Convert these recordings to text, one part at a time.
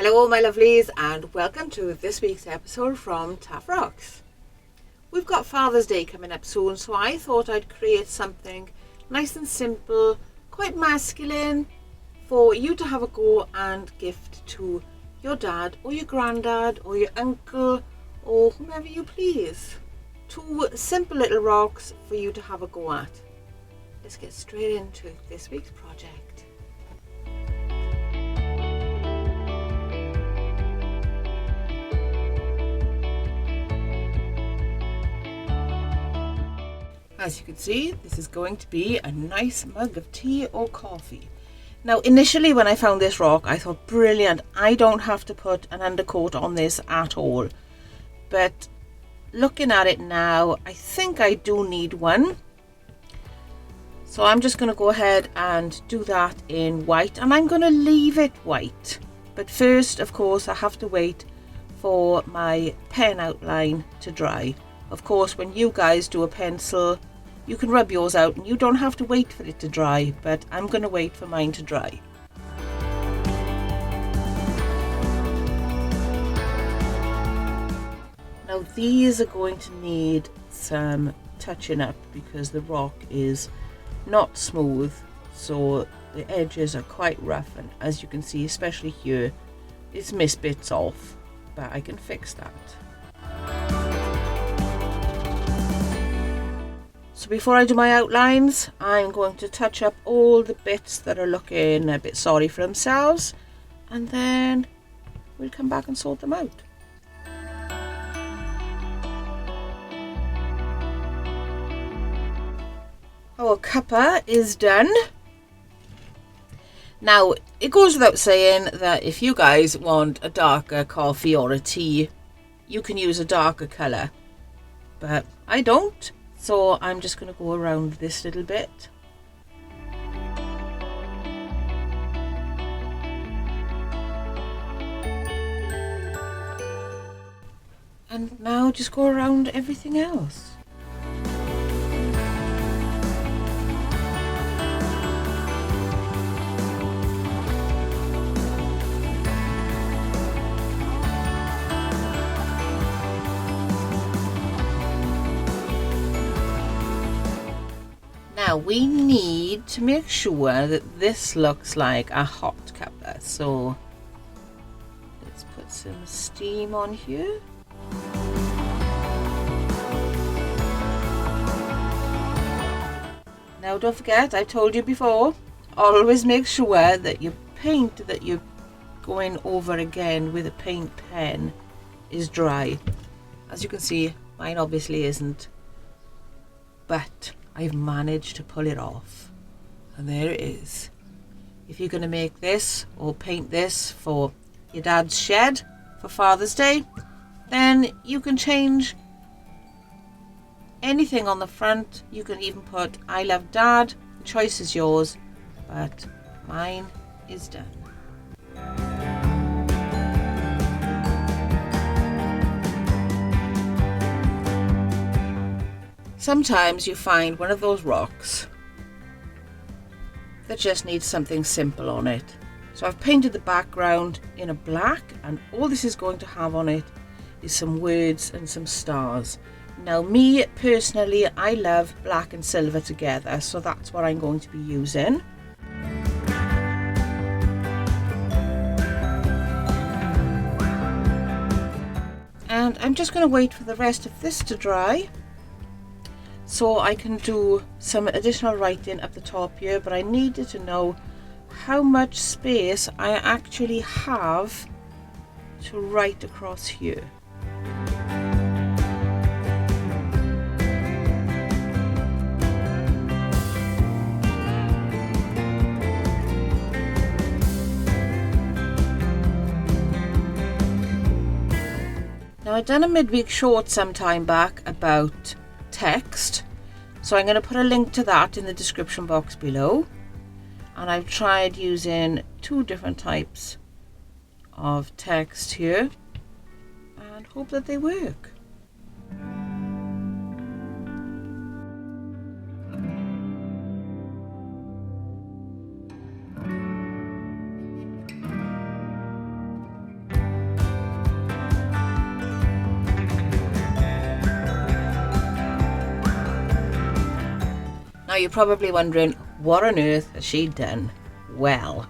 Hello my lovelies and welcome to this week's episode from Taff Rocks. We've got Father's Day coming up soon, so I thought I'd create something nice and simple, quite masculine, for you to have a go and gift to your dad or your granddad or your uncle or whomever you please. 2 simple little rocks for you to have a go at. Let's get straight into this week's project. As you can see, this is going to be a nice mug of tea or coffee. Now, initially when I found this rock, I thought, brilliant, I don't have to put an undercoat on this at all. But looking at it now, I think I do need one. So I'm just going to go ahead and do that in white, and I'm going to leave it white. But first, of course, I have to wait for my pen outline to dry. Of course, when you guys do a pencil, you can rub yours out and you don't have to wait for it to dry, but I'm going to wait for mine to dry. Now these are going to need some touching up because the rock is not smooth, so the edges are quite rough, and as you can see, especially here, it's missed bits off, but I can fix that. So before I do my outlines, I'm going to touch up all the bits that are looking a bit sorry for themselves, and then we'll come back and sort them out. Our cuppa is done. Now, it goes without saying that if you guys want a darker coffee or a tea, you can use a darker colour, but I don't. So I'm just going to go around this little bit. And now just go around everything else. Now we need to make sure that this looks like a hot cuppa, so let's put some steam on here. Now don't forget, I told you before, always make sure that your paint that you're going over again with a paint pen is dry. As you can see, mine obviously isn't, but I've managed to pull it off, and there it is. If you're going to make this or paint this for your dad's shed for Father's Day, then you can change anything on the front. You can even put I love dad. The choice is yours, but mine is done. Sometimes you find one of those rocks that just needs something simple on it. So I've painted the background in a black, and all this is going to have on it is some words and some stars. Now me personally, I love black and silver together, so that's what I'm going to be using. And I'm just going to wait for the rest of this to dry, so I can do some additional writing up the top here, but I needed to know how much space I actually have to write across here. Now I've done a midweek short some time back about text, so I'm going to put a link to that in the description box below, and I've tried using 2 different types of text here and hope that they work. you're probably wondering, what on earth has she done? Well,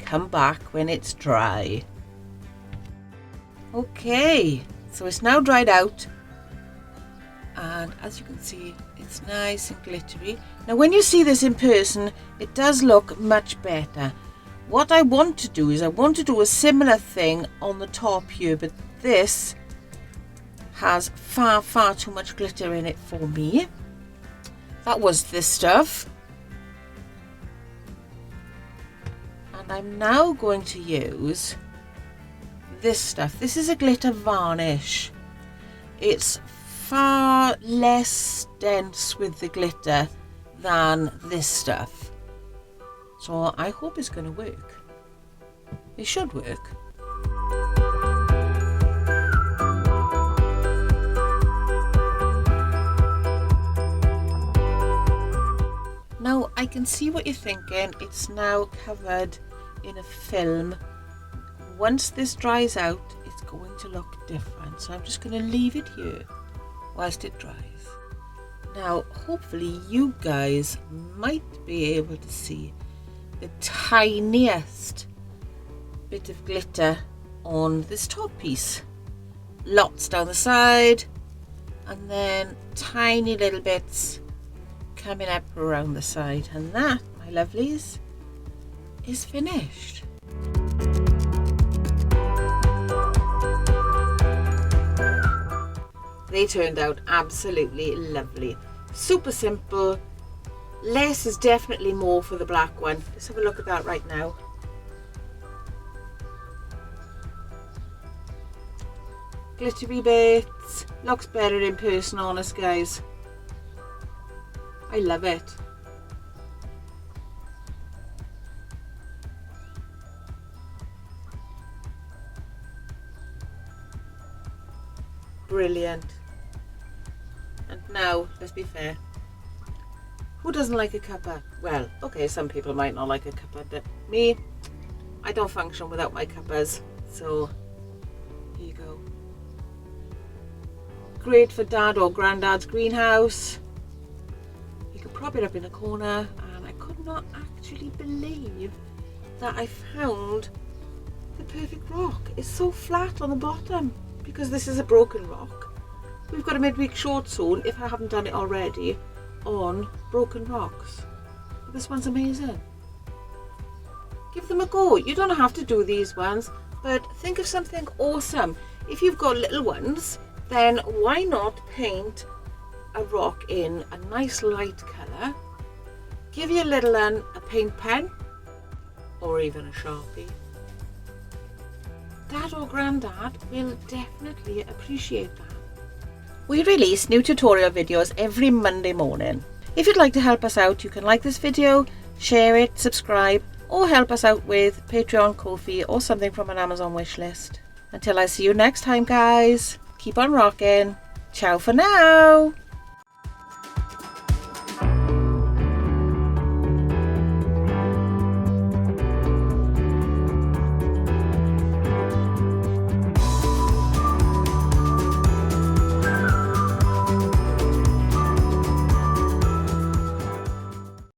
come back when it's dry. Okay, so it's now dried out, and as you can see, it's nice and glittery. Now when you see this in person, it does look much better. What I want to do is I want to do a similar thing on the top here, but this has far too much glitter in it for me. That was this stuff. And I'm now going to use this stuff. This is a glitter varnish. It's far less dense with the glitter than this stuff. So I hope it's going to work. It should work. Now I can see what you're thinking. It's now covered in a film. Once this dries out, it's going to look different. So I'm just going to leave it here whilst it dries. Now hopefully you guys might be able to see the tiniest bit of glitter on this top piece. Lots down the side, and then tiny little bits coming up around the side, and that, my lovelies, is finished. They turned out absolutely lovely. Super simple. Less is definitely more for the black one. Let's have a look at that right now. Glittery bits. Looks better in person, honest guys. I love it. Brilliant. And now, let's be fair. Who doesn't like a cuppa? Well, okay, some people might not like a cuppa, but me, I don't function without my cuppas. So, here you go. Great for dad or granddad's greenhouse. You could prop it up in a corner, and I could not actually believe that I found the perfect rock. It's so flat on the bottom because this is a broken rock. We've got a midweek short soon, if I haven't done it already, on broken rocks. This one's amazing. Give them a go. You don't have to do these ones, but think of something awesome. If you've got little ones, then why not paint a rock in a nice light colour? Give your little one a paint pen or even a Sharpie. Dad or Granddad will definitely appreciate that. We release new tutorial videos every Monday morning. If you'd like to help us out, you can like this video, share it, subscribe, or help us out with Patreon, Ko-fi, or something from an Amazon wishlist. Until I see you next time, guys, keep on rocking. Ciao for now.